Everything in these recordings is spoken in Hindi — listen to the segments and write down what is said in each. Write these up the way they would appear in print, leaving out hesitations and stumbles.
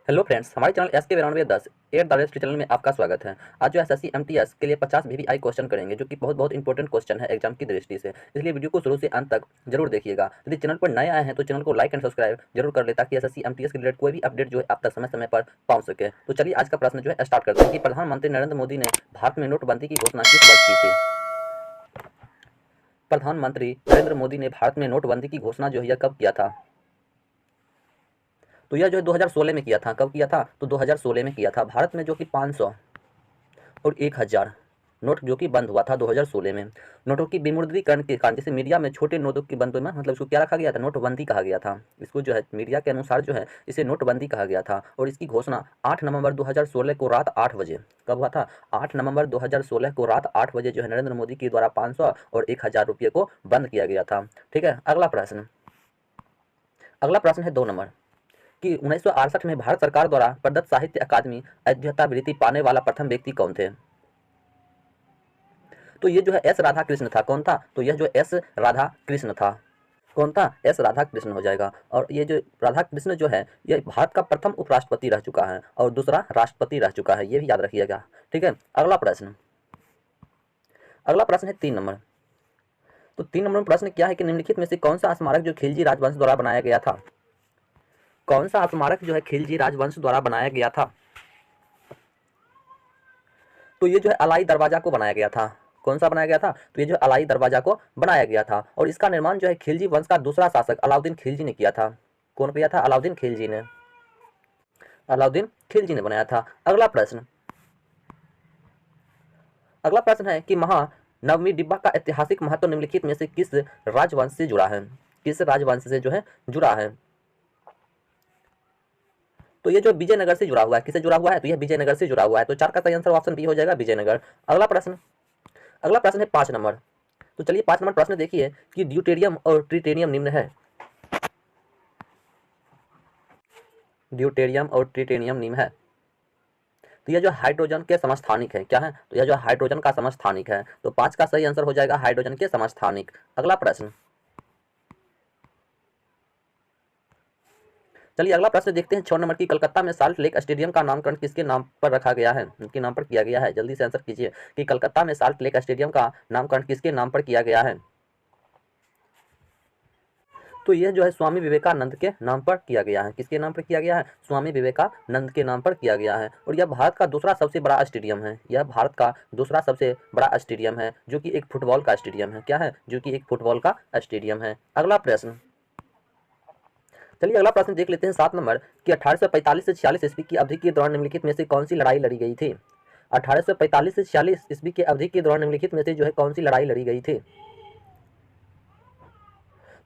हेलो फ्रेंड्स, हमारे चैनल एस के 9210 एट द रेस्ट चैनल में आपका स्वागत है। आज जो एसएससी एमटीएस के लिए 50 वीवीआई क्वेश्चन करेंगे, जो कि बहुत इंपॉर्टेंट क्वेश्चन है एग्जाम की दृष्टि से। इसलिए वीडियो को शुरू से अंत तक जरूर देखिएगा। यदि चैनल पर नए आए हैं तो चैनल को लाइक एंड सब्सक्राइब जरूर कर ले, ताकि एसएससी एमटीएस के रिलेटेड कोई भी अपडेट जो है आप तक समय समय पर पहुंच सके। तो चलिए आज का प्रश्न जो है स्टार्ट करते हैं कि प्रधानमंत्री नरेंद्र मोदी ने भारत में नोटबंदी की घोषणा किस वर्ष की थी। प्रधानमंत्री नरेंद्र मोदी ने भारत में नोटबंदी की घोषणा जो है कब किया था? तो यह जो है 2016 में किया था। कब किया था? तो 2016 में किया था। भारत में जो कि 500 और 1000 नोट जो कि बंद हुआ था 2016 में। नोटों की विमुद्रीकरण के कारण, जैसे मीडिया में छोटे नोटों की बंद में मतलब इसको क्या रखा गया था? नोटबंदी कहा गया था। इसको जो है मीडिया के अनुसार जो है इसे नोटबंदी कहा गया था। और इसकी घोषणा 8 नवंबर 2016 को रात 8 बजे कब हुआ था? 8 नवंबर 2016 को रात 8 बजे जो है नरेंद्र मोदी के द्वारा 500 और 1000 रुपये को बंद किया गया था। ठीक है, अगला प्रश्न है 2 नंबर कि 1968 में भारत सरकार द्वारा प्रदत्त साहित्य अकादमी अध्यक्षता वृत्ति पाने वाला प्रथम व्यक्ति कौन थे? तो ये जो है एस राधा कृष्ण था। कौन था? तो यह जो एस राधा कृष्ण था। कौन था? एस राधा कृष्ण हो जाएगा। और ये जो राधा कृष्ण जो है ये भारत का प्रथम उपराष्ट्रपति रह चुका है और दूसरा राष्ट्रपति रह चुका है, ये भी याद रखिएगा। ठीक है, अगला प्रश्न है 3 नंबर। तो 3 नंबर प्रश्न क्या है कि निम्नलिखित में से कौन सा स्मारक जो खिलजी राजवंश द्वारा बनाया गया था? कौन सा स्मारक जो है खिलजी राजवंश द्वारा बनाया गया था? तो ये जो है अलाई दरवाजा को बनाया गया था। कौन सा बनाया गया था? तो ये जो अलाई दरवाजा को बनाया गया था। और इसका निर्माण जो है खिलजी वंश का दूसरा शासक अलाउद्दीन खिलजी ने किया था। कौन किया था? अलाउद्दीन खिलजी ने बनाया था। अगला प्रश्न है कि महानवमी डिब्बा का ऐतिहासिक महत्व निम्नलिखित में से किस राजवंश से जुड़ा है? किस राजवंश से जो है जुड़ा है? तो ये जो विजयनगर से जुड़ा हुआ है। किससे जुड़ा हुआ है? तो यह विजयनगर से जुड़ा हुआ है। तो 4 का सही आंसर ऑप्शन बी हो जाएगा, विजयनगर। अगला प्रश्न है 5 नंबर। तो चलिए 5 नंबर प्रश्न देखिए कि ड्यूटेरियम और ट्रिटेनियम निम्न है। ड्यूटेरियम और ट्रिटेनियम निम्न है। तो यह जो हाइड्रोजन के समस्थानिक है। क्या है? तो यह जो हाइड्रोजन का समस्थानिक है। तो 5 का सही आंसर हो जाएगा हाइड्रोजन के समस्थानिक। चलिए अगला प्रश्न देखते हैं 6 नंबर की कलकत्ता में साल्ट लेक स्टेडियम का नामकरण किसके नाम पर रखा गया है? उनके नाम पर किया गया है। जल्दी से आंसर कीजिए कि कलकत्ता में साल्ट लेक स्टेडियम का नामकरण किसके नाम पर किया गया है? तो यह जो है स्वामी विवेकानंद के नाम पर किया गया है। किसके नाम पर किया गया है? स्वामी विवेकानंद के नाम पर किया गया है। और यह भारत का दूसरा सबसे बड़ा स्टेडियम है। यह भारत का दूसरा सबसे बड़ा स्टेडियम है, जो कि एक फुटबॉल का स्टेडियम है। क्या है? जो कि एक फुटबॉल का स्टेडियम है। चलिए अगला प्रश्न देख लेते हैं 7 नंबर कि 1845 से 46 ईस्वी की अवधि के दौरान निम्नलिखित में से कौन सी लड़ाई लड़ी गई थी? 1845 से 46 ईस्वी की अवधि के दौरान निम्नलिखित में से जो है कौन सी लड़ाई लड़ी गई थी?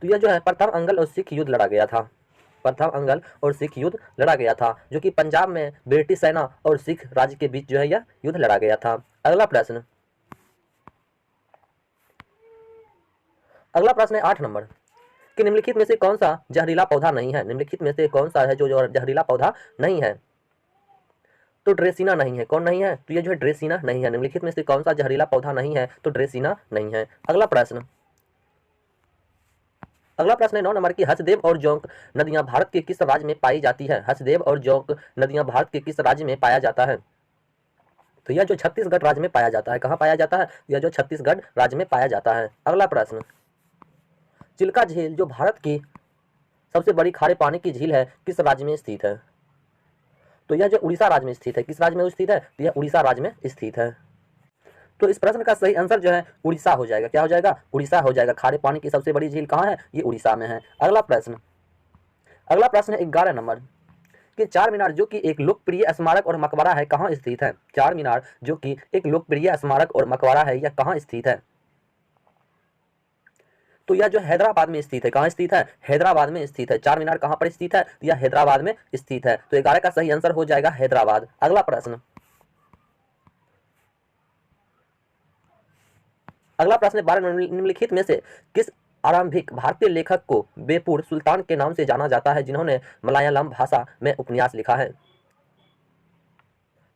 तो यह जो है प्रथम अंगल और सिख युद्ध लड़ा गया था। प्रथम अंगल और सिख युद्ध लड़ा गया था, जो कि पंजाब में ब्रिटिश सेना और सिख राज्य के बीच जो है यह युद्ध लड़ा गया था। अगला प्रश्न है 8 नंबर कि निम्नलिखित में से कौन सा जहरीला पौधा नहीं है? निम्नलिखित में से कौन सा है जो जहरीला पौधा नहीं है? तो ड्रेसिना नहीं है। कौन नहीं है? तो ये जो है ड्रेसिना नहीं है। निम्नलिखित में से कौन सा जहरीला पौधा नहीं है? तो ड्रेसिना नहीं है। अगला प्रश्न है 9 नंबर की हसदेव और जोंक नदियां भारत के किस राज्य में पाई जाती है? हसदेव और जोंक नदियां भारत के किस राज्य में पाया जाता है? तो यह जो छत्तीसगढ़ राज्य में पाया जाता है। कहाँ पाया जाता है? यह जो छत्तीसगढ़ राज्य में पाया जाता है। अगला प्रश्न, चिल्का झील जो भारत की सबसे बड़ी खारे पानी की झील है किस राज्य में स्थित है? तो यह जो उड़ीसा राज्य में स्थित है। किस राज्य में स्थित है? तो यह उड़ीसा राज्य में स्थित है। तो इस प्रश्न का सही आंसर जो है उड़ीसा हो जाएगा। क्या हो जाएगा? उड़ीसा हो जाएगा। खारे पानी की सबसे बड़ी झील कहाँ है? ये उड़ीसा में है। अगला प्रश्न है 11 नंबर कि चार मीनार जो कि एक लोकप्रिय स्मारक और मकबरा है कहाँ स्थित है? चार मीनार जो कि एक लोकप्रिय स्मारक और मकबरा है, यह कहाँ स्थित है? तो यह जो हैदराबाद में स्थित है। कहाँ स्थित है? हैदराबाद में स्थित है। चार मीनार कहाँ पर स्थित है? तो यह हैदराबाद में स्थित है। तो 11 का सही आंसर हो जाएगा हैदराबाद। अगला प्रश्न 12 निम्नलिखित में से किस आरंभिक भारतीय लेखक को बेपुर सुल्तान के नाम से जाना जाता है, जिन्होंने मलयालम भाषा में उपन्यास लिखा है?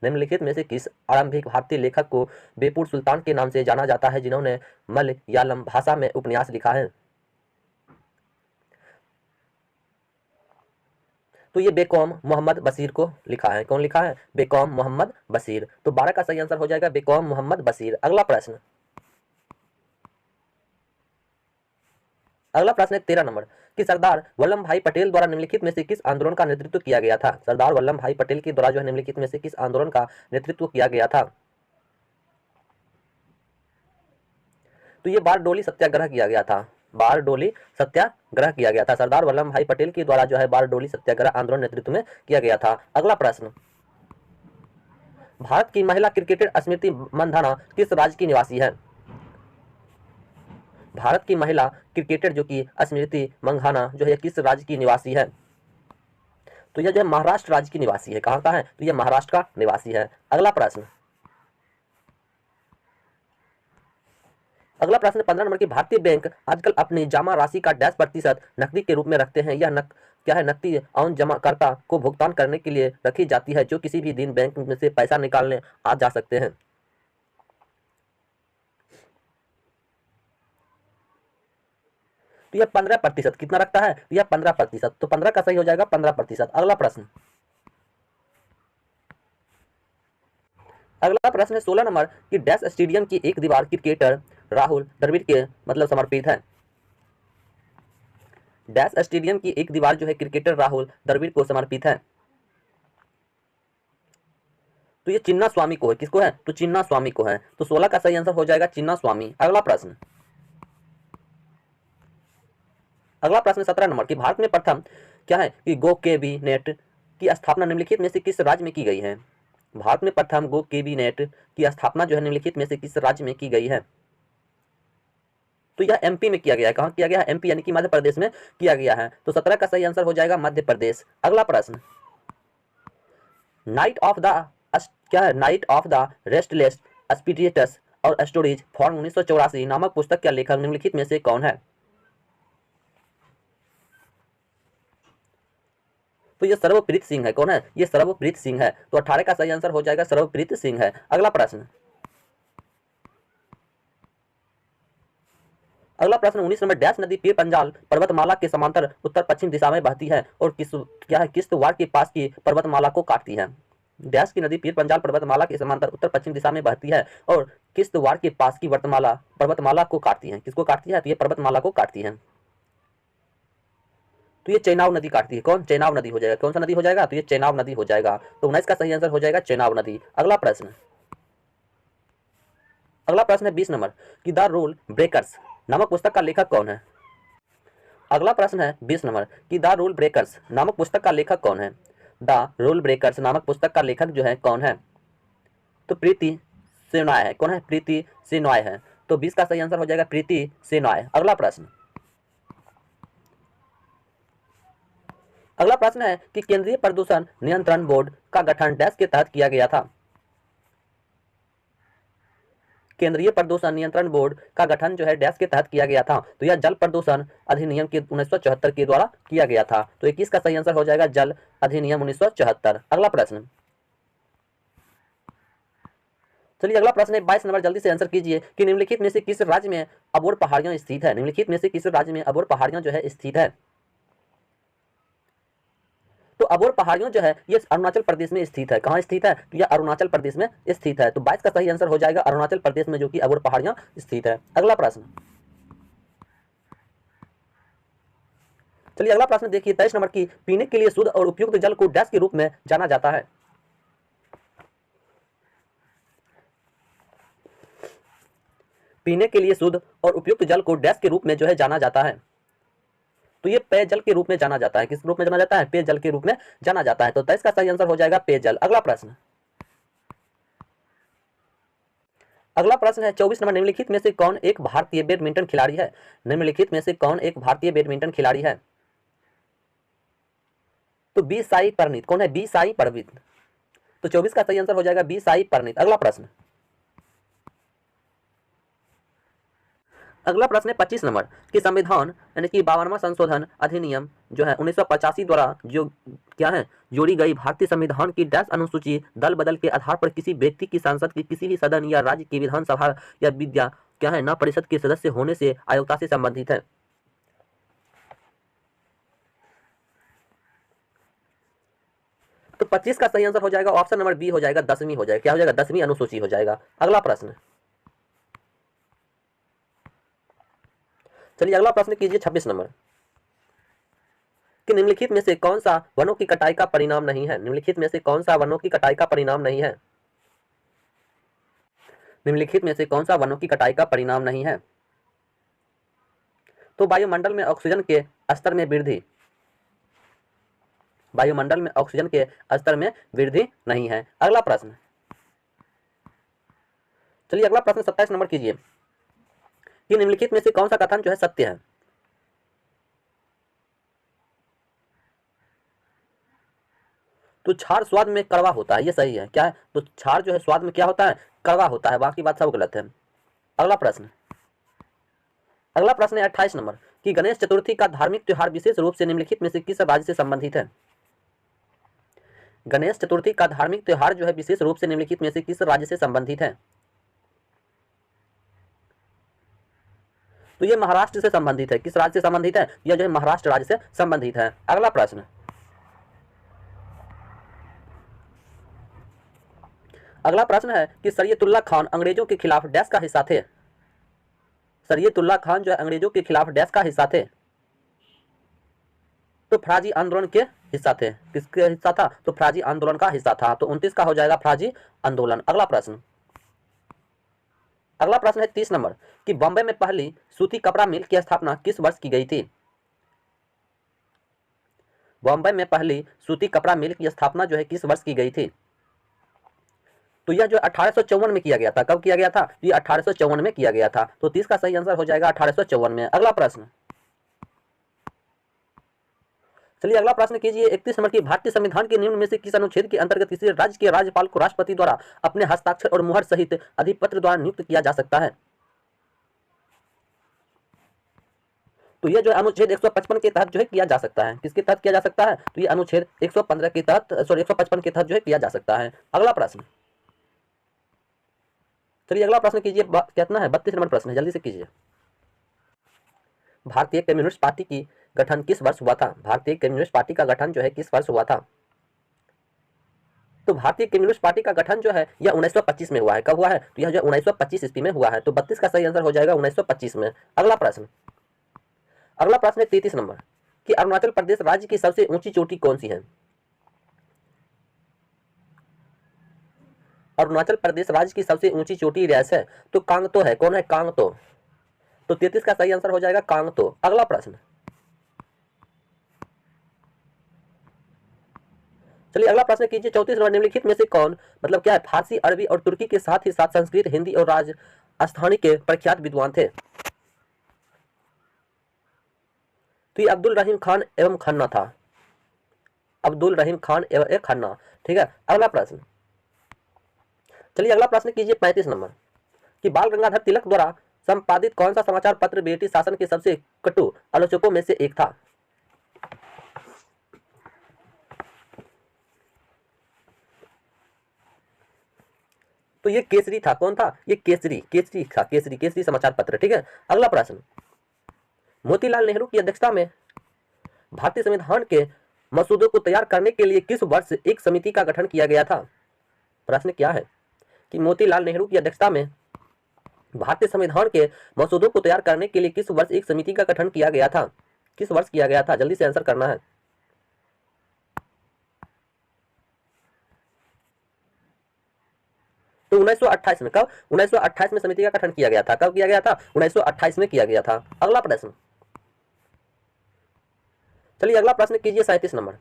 निम्नलिखित में से किस आरंभिक भारतीय लेखक को बेपुर सुल्तान के नाम से जाना जाता है, जिन्होंने मलयालम भाषा में उपन्यास लिखा है? तो ये बेकौम मोहम्मद बशीर को लिखा है। कौन लिखा है? बेकौम मोहम्मद बशीर। तो 12 का सही आंसर हो जाएगा बेकौम मोहम्मद बशीर। अगला प्रश्न है 13 नंबर कि सरदार वल्लभ भाई पटेल द्वारा निम्नलिखित में से किस आंदोलन का नेतृत्व किया गया था? सरदार वल्लभ भाई पटेल के द्वारा जो है निम्नलिखित में से किस आंदोलन का नेतृत्व किया गया था? तो ये बारडोली सत्याग्रह किया गया था। बारडोली सत्याग्रह किया गया था। सरदार वल्लभ भाई पटेल के द्वारा जो है बारडोली सत्याग्रह आंदोलन नेतृत्व में किया गया था। अगला प्रश्न, भारत की महिला क्रिकेटर स्मृति मंधाना किस राज्य की निवासी है? भारत की महिला क्रिकेटर जो कि स्मृति मंधाना जो है किस राज्य की निवासी है? तो यह जो है महाराष्ट्र राज्य की निवासी है। कहाँ का है? तो यह महाराष्ट्र का निवासी है। अगला प्रश्न, 15 नंबर की भारतीय बैंक आजकल अपनी जमा राशि का डैश प्रतिशत नकदी के रूप में रखते हैं। यह क्या है? नकदी अन जमाकर्ता को भुगतान करने के लिए रखी जाती है जो किसी भी दिन बैंक में से पैसा निकालने आ जा सकते हैं। तो यह 15% कितना रखता है? तो यह 15%। तो 15 का सही हो जाएगा 15%। अगला प्रश्न है 16 नंबर कि डैश स्टेडियम की एक दीवार क्रिकेटर राहुल द्रविड़ के मतलब समर्पित है। डैश स्टेडियम की एक दीवार जो है क्रिकेटर राहुल द्रविड़ को समर्पित है। तो ये चिन्ना स्वामी को है। किसको है? तो चिन्ना स्वामी को है। तो 16 का सही आंसर हो जाएगा चिन्ना स्वामी। अगला प्रश्न 17 नंबर कि भारत में प्रथम क्या है कि गो कैबिनेट की स्थापना निम्नलिखित में से किस राज्य में की गई है? भारत में प्रथम गो कैबिनेट की स्थापना जो है निम्नलिखित में से किस राज्य में की गई है? तो यह एमपी में किया गया है। कहाँ किया गया है? एमपी यानी कि मध्य प्रदेश में किया गया है। तो 17 का सही आंसर हो जाएगा मध्य प्रदेश। अगला प्रश्न, नाइट ऑफ द क्या है? Night of the restless spirits और स्टोरीज फॉर्म 1984 नामक पुस्तक का लेखक निम्नलिखित में से कौन है? तो ये सर्वप्रीत सिंह है। कौन है? ये सर्वप्रीत सिंह है। तो 18 का सही आंसर हो जाएगा सर्वप्रीत सिंह है। अगला प्रश्न 19 नंबर डैश नदी पीर पंजाल पर्वतमाला के समांतर उत्तर पश्चिम दिशा में बहती है और किश्तवाड़ के पास की पर्वतमाला को काटती है। डैश की नदी पीर पंजाल पर्वतमाला के समांतर उत्तर पश्चिम दिशा में बहती है और किश्तवाड़ के पास की पर्वतमाला को काटती है। किसको काटती है? तो ये पर्वतमाला को काटती है। तो ये चेनाब नदी काटती है। कौन? चेनाब नदी हो जाएगा। कौन सा नदी हो जाएगा? तो ये चेनाब नदी हो जाएगा। तो 19 का सही आंसर हो जाएगा चेनाब नदी। अगला प्रश्न है 20 नंबर कि द रूल ब्रेकर्स नामक पुस्तक का लेखक कौन है? अगला प्रश्न है 20 नंबर कि द रूल ब्रेकर्स नामक पुस्तक का लेखक कौन है? द रूल ब्रेकर्स नामक पुस्तक का लेखक जो है कौन है? तो प्रीति सेनॉय है। कौन है? प्रीति सेनॉय है। तो 20 का सही आंसर हो जाएगा प्रीति सेनॉय। अगला प्रश्न है कि केंद्रीय प्रदूषण नियंत्रण बोर्ड का गठन डैश के तहत किया गया था? केंद्रीय प्रदूषण नियंत्रण बोर्ड का गठन जो है डैश के तहत किया गया था। तो यह जल प्रदूषण अधिनियम के 1974 के द्वारा किया गया था। तो 21 का सही आंसर हो जाएगा जल अधिनियम 1974। अगला प्रश्न, चलिए अगला प्रश्न है 22 नंबर, जल्दी से आंसर कीजिए कि निम्नलिखित में से किस राज्य में अबोर पहाड़ियां स्थित है? निम्नलिखित में से किस राज्य में अबोर पहाड़ियां जो है स्थित है? तो अबोर पहाड़ियों जो है ये अरुणाचल प्रदेश में स्थित है। कहाँ स्थित है? तो यह अरुणाचल प्रदेश में स्थित है। तो 22 का सही आंसर हो जाएगा अरुणाचल प्रदेश में जो कि अबोर पहाड़ियां स्थित है। अगला प्रश्न, चलिए अगला प्रश्न देखिए 23 नंबर की पीने के लिए शुद्ध और उपयुक्त जल को डैश के रूप में जाना जाता है? पीने के लिए शुद्ध और उपयुक्त जल को डैश के रूप में जो है जाना जाता है? तो ये पेयजल के रूप में जाना जाता है। किस रूप में जाना जाता है? पेयजल के रूप में जाना जाता है। तो 23 का सही आंसर हो जाएगा पेयजल। अगला प्रश्न है 24 नंबर, निम्नलिखित में से कौन एक भारतीय बैडमिंटन खिलाड़ी है? निम्नलिखित में से कौन एक भारतीय बैडमिंटन खिलाड़ी है? तो बी साई परनीत। कौन है? बी साई परनीत। तो 24 का सही आंसर हो जाएगा बी साई परनीत। अगला प्रश्न है 25 नंबर कि संविधान यानी कि 52वां संशोधन अधिनियम जो है 1985 द्वारा जो क्या है जोड़ी गई भारतीय संविधान की डैश अनुसूची दल बदल के आधार पर किसी व्यक्ति की सांसद की किसी भी सदन या राज्य की विधानसभा या विद्या क्या है न परिषद के सदस्य होने से आयोगता से संबंधित है? 25 का सही आंसर हो जाएगा ऑप्शन नंबर बी हो जाएगा 10वीं हो जाएगा। क्या हो जाएगा? 10वीं अनुसूची हो जाएगा। अगला प्रश्न, चलिए अगला प्रश्न कीजिए 26 नंबर कि निम्नलिखित में से कौन सा वनों की कटाई का परिणाम नहीं है? निम्नलिखित में से कौन सा वनों की कटाई का परिणाम नहीं है? निम्नलिखित में से कौन सा वनों की कटाई का परिणाम नहीं है? तो वायुमंडल में ऑक्सीजन के स्तर में वृद्धि, वायुमंडल में ऑक्सीजन के स्तर में वृद्धि नहीं है। अगला प्रश्न, चलिए अगला प्रश्न 27 नंबर कीजिए कि निम्नलिखित में से कौन सा कथन जो है सत्य है? तो क्षार स्वाद में कड़वा होता है, ये सही है। क्या है? तो क्षार जो है स्वाद में क्या होता है? कड़वा होता है, बाकी बात सब गलत है। अगला प्रश्न, अगला प्रश्न है 28 नंबर कि गणेश चतुर्थी का धार्मिक त्योहार विशेष रूप से निम्नलिखित में से किस राज्य से संबंधित है? गणेश चतुर्थी का धार्मिक त्योहार जो है विशेष रूप से निम्नलिखित में से किस राज्य से संबंधित है? तो ये महाराष्ट्र से संबंधित है। किस राज्य से संबंधित है? यह जो है महाराष्ट्र राज्य से संबंधित है। अगला प्रश्न, अगला प्रश्न है कि सैयदुल्ला खान अंग्रेजों के खिलाफ डैश का हिस्सा थे? सैयदुल्ला खान जो है अंग्रेजों के खिलाफ डैश का हिस्सा थे? तो फराजी आंदोलन के हिस्सा थे। किसके हिस्सा था? तो फराजी आंदोलन का हिस्सा था। तो 29 का हो जाएगा फराजी आंदोलन। अगला प्रश्न, अगला प्रश्न है 30 नंबर कि बॉम्बे में पहली सूती कपड़ा मिल की स्थापना किस वर्ष की गई थी? बॉम्बे में पहली सूती कपड़ा मिल की स्थापना जो है किस वर्ष की गई थी? तो यह जो 1854 में किया गया था। कब किया गया था? ये 1854 में किया गया था। तो 30 का सही आंसर हो जाएगा 1854 में। अगला प्रश्न, चलिए अगला प्रश्न कीजिए 31 नंबर की भारतीय संविधान के निम्न में से किस अनुच्छेद के अंतर्गत किसी राज्य के राज्यपाल को राष्ट्रपति द्वारा अपने हस्ताक्षर और मुहर सहित अधिपत्र द्वारा नियुक्त किया जा सकता है? तो यह जो अनुच्छेद 155 के तहत जो है किया जा सकता है। किसके तहत किया जा सकता है? तो ये अनुच्छेद 115 के तहत 155 के तहत जो है किया जा सकता है। अगला प्रश्न, चलिए अगला प्रश्न कीजिए। कितना है? 32 नंबर प्रश्न है, जल्दी से कीजिए। भारतीय कम्युनिस्ट पार्टी की गठन किस वर्ष हुआ था? भारतीय कम्युनिस्ट पार्टी का गठन जो है किस वर्ष हुआ था? तो भारतीय कम्युनिस्ट पार्टी का गठन जो है यह 1925 में हुआ है। कब हुआ है? तो यह जो 1925 ईस्वी में हुआ है। तो 32 का सही आंसर हो जाएगा 1925 में। अगला प्रश्न, अगला प्रश्न है 33 नंबर कि अरुणाचल प्रदेश राज्य की सबसे ऊंची चोटी कौन सी है? अरुणाचल प्रदेश राज्य की सबसे ऊंची चोटी रैस है। तो कांगतो है। कौन है? कांगतो। तो 33 का सही आंसर हो जाएगा कांगतो। अगला प्रश्न, चलिए अगला प्रश्न कीजिए 34 नंबर निम्नलिखित में से कौन मतलब क्या है फारसी, अरबी और तुर्की के साथ ही साथ संस्कृत, हिंदी और राजस्थानी के प्रख्यात विद्वान थे? तो ये अब्दुल रहीम खान एवं खन्ना था। अब्दुल रहीम खान एवं खन्ना। ठीक है। अगला प्रश्न, चलिए अगला प्रश्न कीजिए 35 नंबर कि बाल गंगाधर तिलक द्वारा संपादित कौन सा समाचार पत्र ब्रिटिश शासन के सबसे कटु आलोचकों में से एक था? तो ये केसरी था। कौन था? ये केसरी, केसरी था। केसरी, केसरी समाचार पत्र। ठीक है। अगला प्रश्न, मोतीलाल नेहरू की अध्यक्षता में भारतीय संविधान के मसूदों को तैयार करने के लिए किस वर्ष एक समिति का गठन किया गया था? प्रश्न क्या है कि मोतीलाल नेहरू की अध्यक्षता में भारतीय संविधान के मसूदों को तैयार करने के लिए किस वर्ष एक समिति का गठन किया गया था? किस वर्ष किया गया था? जल्दी से आंसर करना है। तो 1928 में। कब? 1928 में समिति का गठन किया गया था। कब किया गया था? 1928 में किया गया था। अगला प्रश्न, चलिए अगला प्रश्न कीजिए 37 नंबर।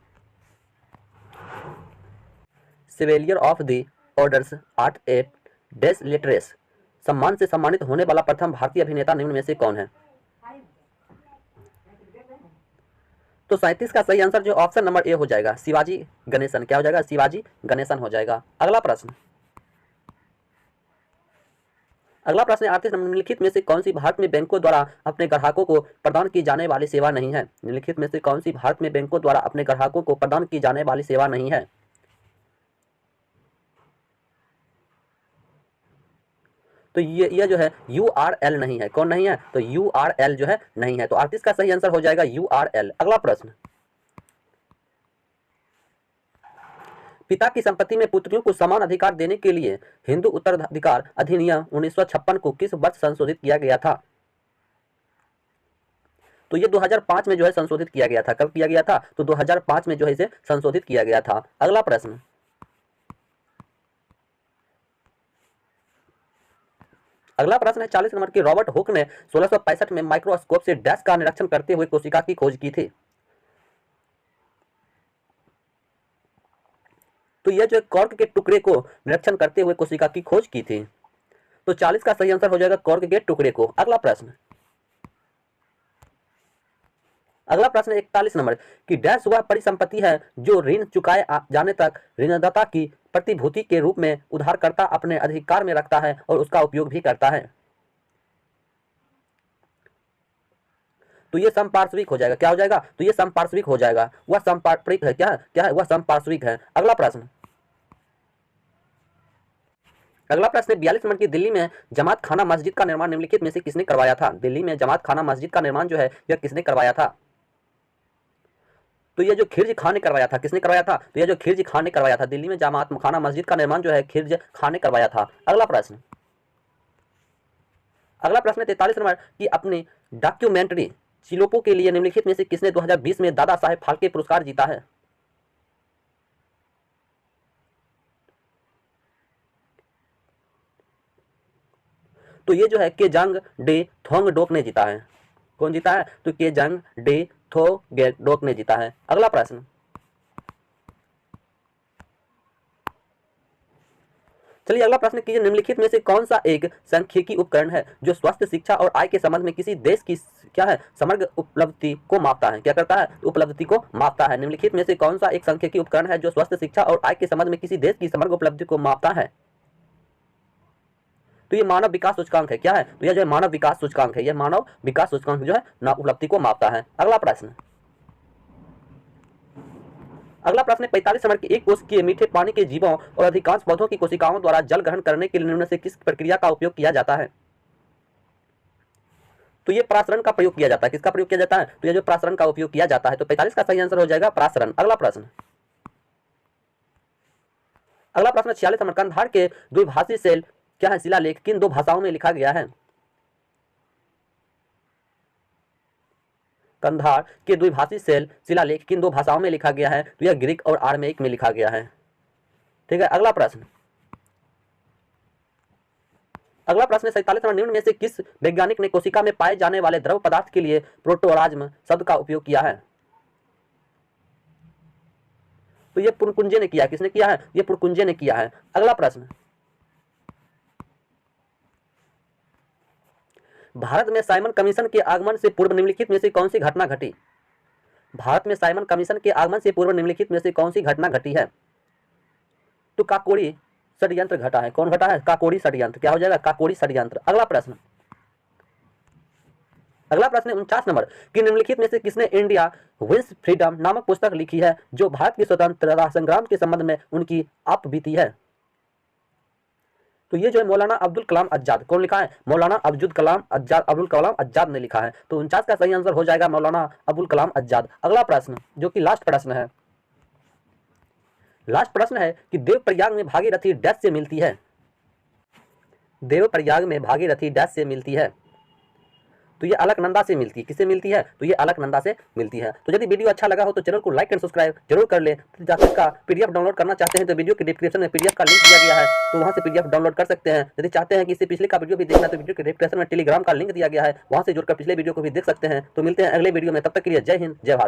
Chevalier of the orders art et des lettres सम्मान से सम्मानित होने वाला प्रथम भारतीय अभिनेता निम्न में से कौन है? तो 37 का सही आंसर जो ऑप्शन नंबर ए हो जाएगा शिवाजी गणेशन। क्या हो जाएगा? शिवाजी गणेशन हो जाएगा। अगला प्रश्न, अगला प्रश्न 38 नंबर निम्नलिखित में से कौन सी भारत में बैंकों द्वारा अपने ग्राहकों को प्रदान की जाने वाली सेवा नहीं है? निम्नलिखित में से कौन सी भारत में बैंकों द्वारा अपने ग्राहकों को प्रदान की जाने वाली सेवा नहीं है? तो ये जो है URL नहीं है। कौन नहीं है? तो URL जो है नहीं है। तो 38 का सही आंसर हो जाएगा URL। अगला प्रश्न, पिता की संपत्ति में पुत्रियों को समान अधिकार देने के लिए हिंदू उत्तराधिकार अधिनियम 1956 को किस वर्ष संशोधित किया गया था? तो ये 2005 में जो है संशोधित किया गया था। कब किया गया था? तो 2005 में जो है इसे संशोधित किया गया था। अगला प्रश्न, अगला प्रश्न है 40 नंबर की। रॉबर्ट हुक ने 1665 में माइक्रोस्कोप से डैश का निरीक्षण करते हुए कोशिका की खोज की थी? तो यह जो कॉर्क के टुकड़े को निरीक्षण करते हुए कोशिका की खोज की थी। तो 40 का सही आंसर हो जाएगा कॉर्क के टुकड़े को। अगला प्रश्न, अगला प्रश्न 41 नंबर की डैश वह परिसंपत्ति है जो ऋण चुकाए जाने तक ऋणदाता की प्रतिभूति के रूप में उधारकर्ता अपने अधिकार में रखता है और उसका उपयोग भी करता है? तो ये समपार्श्विक हो जाएगा। क्या हो जाएगा? तो ये समपार्श्विक हो जाएगा। वह समपार्श्विक है। क्या है? वह समपार्श्विक है। अगला प्रश्न, अगला प्रश्न 42 नंबर की। दिल्ली में जमात खाना मस्जिद का निर्माण निम्नलिखित में से किसने करवाया था? दिल्ली में जमात खाना मस्जिद का निर्माण जो है यह किसने करवाया था? तो ये जो खिरज खान ने करवाया था। किसने करवाया था? तो ये जो खिरज खान ने करवाया था। दिल्ली में जमात खाना मस्जिद का निर्माण जो है खिरज खान ने करवाया था। अगला प्रश्न, अगला प्रश्न 43 नंबर की। अपनी डॉक्यूमेंट्री चिलोपो के लिए निम्नलिखित में से किसने 2020 में दादा साहेब फाल्के पुरस्कार जीता है? तो ये जो है केजांग डे थोंगडोक ने जीता है। कौन जीता है? तो केजांग डे थोंगडोक ने जीता है। अगला प्रश्न, चलिए अगला प्रश्न कीजिए। निम्नलिखित में से कौन सा एक सांख्यिकी उपकरण है जो स्वास्थ्य, शिक्षा और आय के संबंध में किसी देश की क्या है समग्र उपलब्धि को मापता है? क्या करता है? उपलब्धि को मापता है। निम्नलिखित में से कौन सा एक सांख्यिकी उपकरण है जो स्वास्थ्य, शिक्षा और आय के संबंध में किसी देश की समग्र उपलब्धि को मापता है? तो ये मानव विकास सूचकांक है। क्या है? तो यह जो है मानव विकास सूचकांक है। यह मानव विकास सूचकांक जो है ना उपलब्धि को मापता है। अगला प्रश्न, अगला प्रश्न 45 नंबर की। एक कोशिकीय मीठे पानी के जीवों और अधिकांश पौधों की कोशिकाओं द्वारा जल ग्रहण करने के लिए निम्न से किस प्रक्रिया का उपयोग किया जाता है? तो ये प्रासरण का प्रयोग किया जाता है। किसका प्रयोग किया जाता है? तो ये जो प्रासरण का उपयोग किया जाता है। तो 45 का सही आंसर हो जाएगा प्रासरण। अगला प्रश्न, अगला प्रश्न 46 नंबर। कंधार के द्विभाषी सेल क्या है शिलालेख किन दो भाषाओं में लिखा गया है? कंधार के द्विभाषी सेल शिलालेख किन दो भाषाओं में लिखा गया है? तो यह ग्रीक और आर्मेइक में लिखा गया है। ठीक है। अगला प्रश्न, अगला प्रश्न 47 नंबर। निम्न में से किस वैज्ञानिक ने कोशिका में पाए जाने वाले द्रव पदार्थ के लिए प्रोटोराज्म शब्द का उपयोग किया है? तो ये पुरकुंजे ने किया। किसने किया है? ये पुरकुंजे ने किया है। अगला प्रश्न, भारत में साइमन कमीशन के आगमन से पूर्व निम्नलिखित में से कौन सी घटना घटी? भारत में साइमन कमीशन के आगमन से पूर्व निम्नलिखित में से कौन सी घटना घटी है? तो काकोरी षड्यंत्र घटा है। कौन घटा है? काकोरी षड्यंत्र। क्या हो जाएगा? काकोरी षड्यंत्र। अगला प्रश्न, अगला प्रश्न 49 नंबर कि निम्नलिखित में से किसने इंडिया विंस फ्रीडम नामक पुस्तक लिखी है जो भारत की स्वतंत्रता संग्राम के संबंध में उनकी आप बीती है? तो ये जो है मौलाना अब्दुल कलाम आजाद। कौन लिखा है? मौलाना अब्दुल कलाम आजाद ने लिखा है। तो 49 का सही आंसर हो जाएगा मौलाना अबुल कलाम आजाद। अगला प्रश्न जो कि लास्ट प्रश्न है, लास्ट प्रश्न है कि देवप्रयाग में भागीरथी डैश से मिलती है? देवप्रयाग में भागीरथी डैश से मिलती है? तो ये अलकनंदा से मिलती है। किससे मिलती है? तो ये अलकनंदा से मिलती है। तो यदि वीडियो अच्छा लगा हो तो चैनल को लाइक एंड सब्सक्राइब जरूर कर ले। जातक का पीडीएफ डाउनलोड करना चाहते हैं तो वीडियो के डिस्क्रिप्शन में पीडीएफ का लिंक दिया गया है, तो वहां से पीडीएफ डाउनलोड कर सकते हैं। यदि चाहते हैं कि इससे पिछले का वीडियो भी देखना तो वीडियो के डिस्क्रिप्शन में टेलीग्राम का लिंक दिया गया है, वहां से जुड़कर पिछले वीडियो को भी देख सकते हैं। तो मिलते हैं अगले वीडियो में, तब तक के लिए जय हिंद, जय भारत।